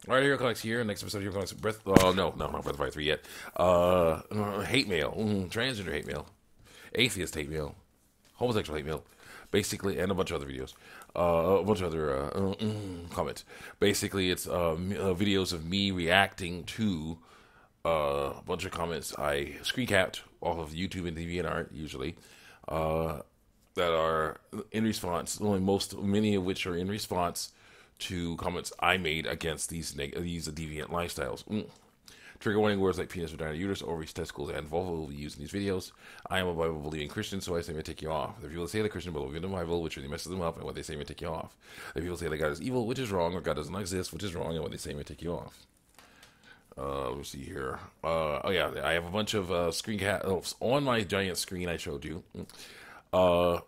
All right, Hero Comics here. Next episode of Hero Comics. Breath. Oh no, not Breath of Fire 3 yet. Hate mail. Transgender hate mail. Atheist hate mail. Homosexual hate mail. Basically, and a bunch of other videos. A bunch of other comments. Basically, it's videos of me reacting to a bunch of comments I screen capped off of YouTube and DeviantArt usually. That are in response. Many of which are in response to comments I made against these deviant lifestyles. Trigger warning: words like penis, vagina, uterus, ovaries, testicles, and vulva will be used in these videos. I am a Bible believing Christian, so I say may take you off. The people that say they're Christian believe in the Bible, which really messes them up, and what they say may take you off. The people say that God is evil, which is wrong, or God doesn't exist, which is wrong, and what they say may take you off. Let's see here. Oh yeah, I have a bunch of screen caps on my giant screen I showed you. But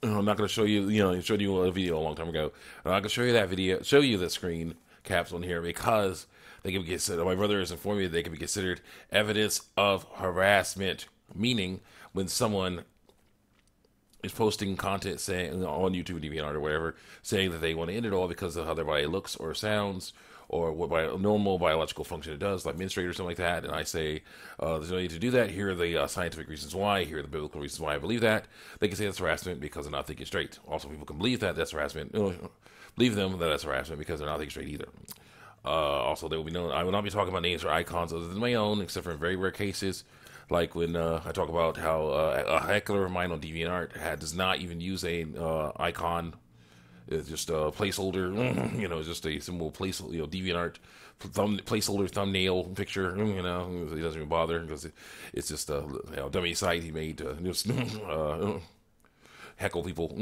I'm not going to show you. I showed you a video a long time ago. I'm not going to show you that video. Show you the screen caps on here because they can be considered. My brother has informed me that they can be considered evidence of harassment. Meaning, when someone is posting content saying on YouTube, DeviantArt, or whatever, saying that they want to end it all because of how their body looks or sounds, or what normal biological function it does, like menstruate or something like that, and I say, there's no need to do that. Here are the scientific reasons why. Here are the biblical reasons why I believe that. They can say that's harassment because they're not thinking straight. Also, people can believe that that's harassment. Believe them that that's harassment because they're not thinking straight either. Also, they will be known. I will not be talking about names or icons other than my own, except for in very rare cases, like when I talk about how a heckler of mine on DeviantArt does not even use a icon. It's just a placeholder, just a simple DeviantArt placeholder thumbnail picture, he doesn't even bother because it's just a dummy site he made to just heckle people,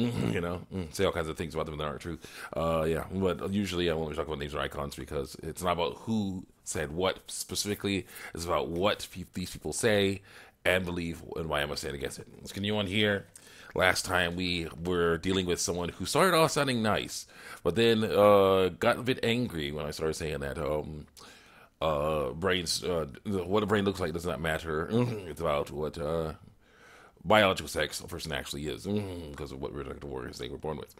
say all kinds of things about them that aren't true. Yeah, but usually I won't talk about names or icons because it's not about who said what specifically. It's about what these people say and believe and why I'm going to stand against it. Let's continue on here. Last time we were dealing with someone who started off sounding nice, but then got a bit angry when I started saying that what a brain looks like does not matter. It's about what biological sex a person actually is, because of what reproductive organs they were born with.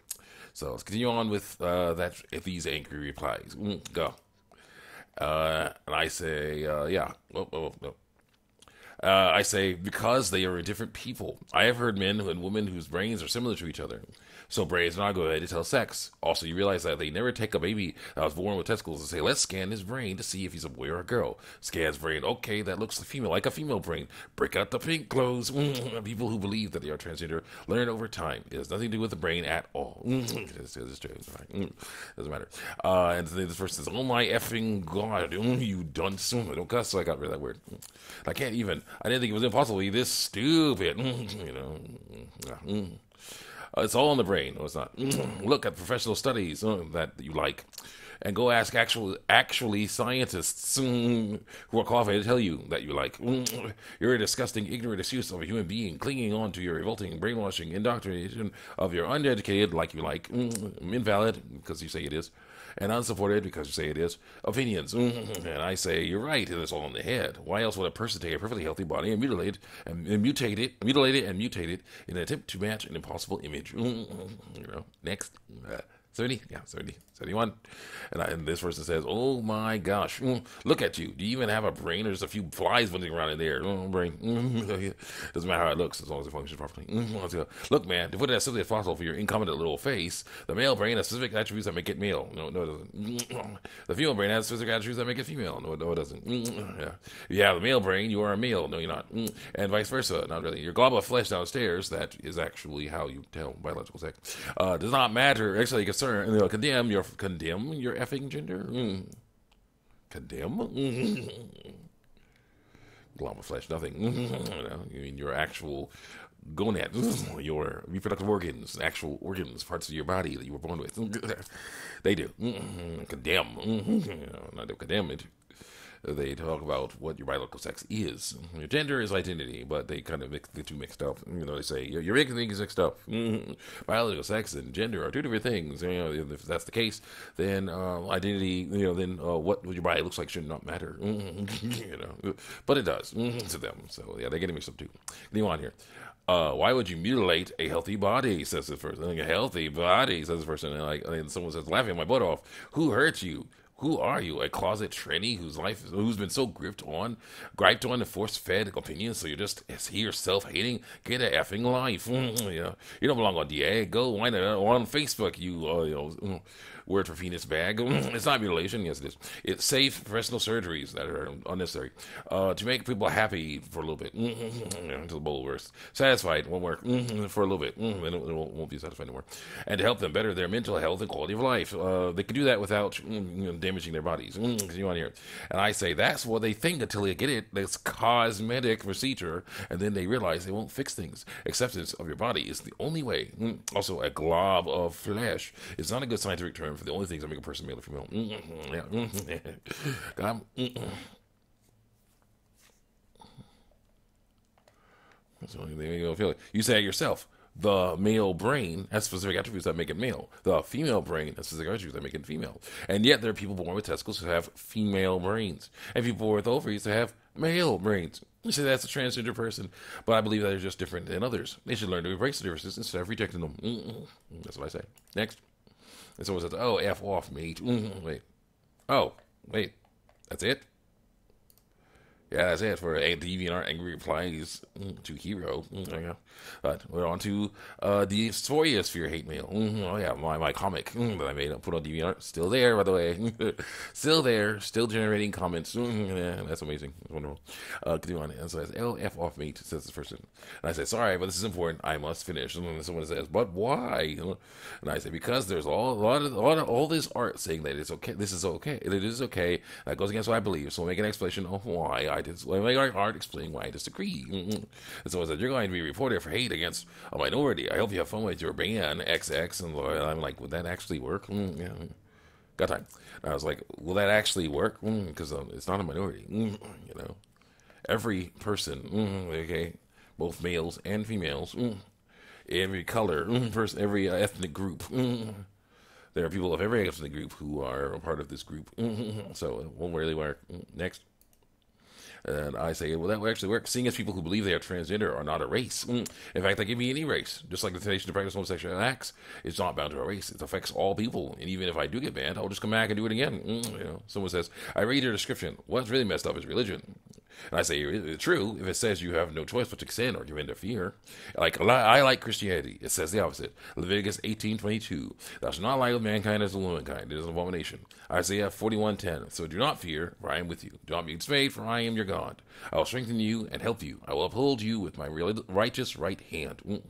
So let's continue on with these angry replies. Go. And I say, yeah. No. I say, because they are different people. I have heard men and women whose brains are similar to each other. So brains are not going to tell sex. Also, you realize that they never take a baby that was born with testicles and say, let's scan his brain to see if he's a boy or a girl. Scans brain, okay, that looks like a female brain. Break out the pink clothes. People who believe that they are transgender learn over time. It has nothing to do with the brain at all. Doesn't matter. And then this person says, oh my effing God, you dunce. I don't cuss, so I got rid of that word. I didn't think it was impossible to be this stupid. It's all in the brain. No, it's not. Look at professional studies that you like, and go ask actually scientists who are qualified to tell you that you like. You're a disgusting, ignorant excuse of a human being clinging on to your revolting, brainwashing indoctrination of your uneducated, like you like, invalid because you say it is, and unsupported because you say it is, opinions. And I say, you're right, and it's all in the head. Why else would a person take a perfectly healthy body and mutilate it in an attempt to match an impossible image? Next. 70? Yeah, 70. 71. And this person says, oh my gosh, look at you. Do you even have a brain? There's a few flies running around in there. Brain. Doesn't matter how it looks as long as it functions properly. Look, man, to put it as simply as possible for your incompetent little face, the male brain has specific attributes that make it male. No, it doesn't. The female brain has specific attributes that make it female. No, it doesn't. Yeah. You have the male brain, you are a male. No, you're not. And vice versa. Not really. Your glob of flesh downstairs, that is actually how you tell biological sex. Does not matter. Actually, condemn your effing gender. Condemn. Glob of flesh, nothing. You mean your actual gonads, your reproductive organs, actual organs, parts of your body that you were born with. They do. Condemn. Not condemn it. They talk about what your biological sex is. Your gender is identity, but they kind of mix the two mixed up. They say your thing is mixed up. Biological sex and gender are two different things. If that's the case, then identity, then what your body looks like should not matter. But it does to them. So yeah, they get it mixed up too. Continue on here. Why would you mutilate a healthy body? Says this person. Like, a healthy body, says this person. And someone says, laughing my butt off. Who hurt you? Who are you? A closet tranny who's been so griped on and force fed opinions, so you're just self-hating? Get a effing life. Yeah. You don't belong on DA. Go wind it up on Facebook, word for penis bag. It's not mutilation. Yes, it is. It's safe professional surgeries that are unnecessary to make people happy for a little bit until the bowl bursts. Satisfied won't work for a little bit. Then it won't be satisfied anymore. And to help them better their mental health and quality of life. They can do that without damaging their bodies. You want to hear it? And I say that's what they think until they get it. It's cosmetic procedure, and then they realize they won't fix things. Acceptance of your body is the only way. Also, a glob of flesh is not a good scientific term for the only things that make a person male or female. Yeah. God. That's the only thing you feel it. You say it yourself. The male brain has specific attributes that make it male. The female brain has specific attributes that make it female. And yet there are people born with testicles who have female brains. And people born with ovaries who have male brains. You say that's a transgender person. But I believe that they're just different than others. They should learn to embrace the differences instead of rejecting them. That's what I say. Next. And someone says, oh, F off, mate. Wait. Oh, wait. That's it? Yeah, that's it for a DeviantArt angry replies to hero. There you go. But we're on to the Sphere hate mail. Oh yeah, my comic that I made up, put on DeviantArt, still there by the way, still there, still generating comments. Yeah, that's amazing. That's wonderful. Continue on. And so I say, F off, mate, says this person. And I say, sorry, but this is important. I must finish. And then someone says, but why? And I say, because there's a lot of all this art saying that it's okay. This is okay. It is okay. That goes against what I believe. So we'll make an explanation of why I make art explain why I disagree. And so I said, you're going to be reported for hate against a minority. I hope you have fun with your band, XX. And I'm like, would that actually work? Yeah. Got time. And I was like, will that actually work? Because it's not a minority. Every person, okay, both males and females, every color, person, every ethnic group. There are people of every ethnic group who are a part of this group. So it won't really work. Next. And I say, well, that will actually work, seeing as people who believe they are transgender are not a race. In fact, they can be any race. Just like the temptation to practice homosexual acts is not bound to a race. It affects all people. And even if I do get banned, I'll just come back and do it again. Someone says, I read your description. What's really messed up is religion. And I say, it's true if it says you have no choice but to sin or give in to fear. Like, I like Christianity. It says the opposite. Leviticus 18:22. Thou shalt not lie with mankind as with womankind. It is an abomination. Isaiah 41:10. So do not fear, for I am with you. Do not be dismayed, for I am your God. I will strengthen you and help you. I will uphold you with my righteous right hand.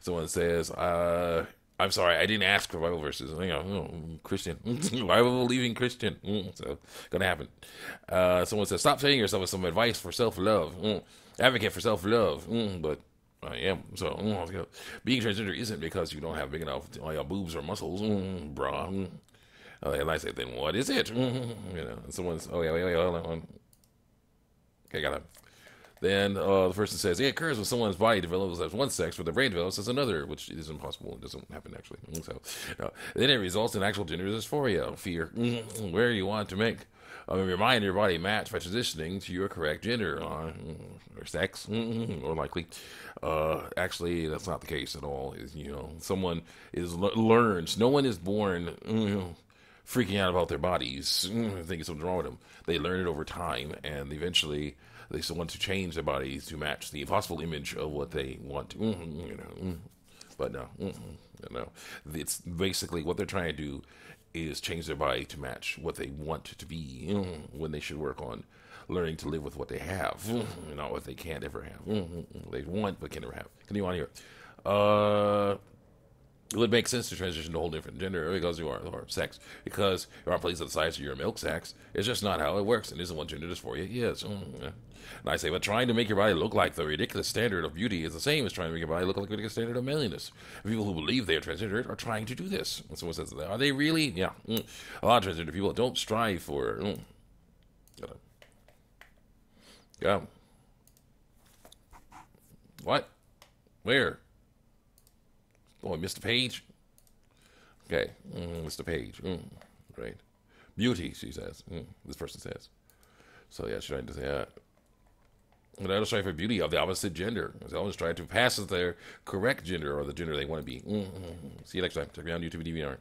Someone says, I'm sorry, I didn't ask for Bible verses. Christian. Bible believing Christian. So, gonna happen. Someone says, stop saying yourself with some advice for self-love. Advocate for self-love. But I am. So, being transgender isn't because you don't have big enough boobs or muscles. Brah. And I say, then what is it? And someone's, wait, hold on. Okay, got it. Then the person says, it occurs when someone's body develops as one sex, but the brain develops as another, which is impossible. It doesn't happen, actually. So, then it results in actual gender dysphoria, fear, where you want to make your mind and your body match by transitioning to your correct gender or sex, or likely. Actually, that's not the case at all. Someone learns. No one is born freaking out about their bodies, thinking something's wrong with them. They learn it over time, and eventually they still want to change their bodies to match the possible image of what they want to, But no, it's basically what they're trying to do is change their body to match what they want to be, when they should work on learning to live with what they have, not what they can't ever have. They want but can never have. Continue on here. It would make sense to transition to a whole different gender because you are or sex, because you are placed at the size of your milk sacs. It's just not how it works, and isn't what gender dysphoria is. And I say, but trying to make your body look like the ridiculous standard of beauty is the same as trying to make your body look like the ridiculous standard of manliness. People who believe they are transgender are trying to do this. And someone says, are they really? Yeah. A lot of transgender people don't strive for. Yeah. What? Where? Oh, I missed a page? Okay, missed a page. Right. Beauty, she says. This person says. So, yeah, she's trying to say, And others strive for beauty of the opposite gender. They always try to pass as their correct gender or the gender they want to be. See you next time. Check me out on YouTube and DVR.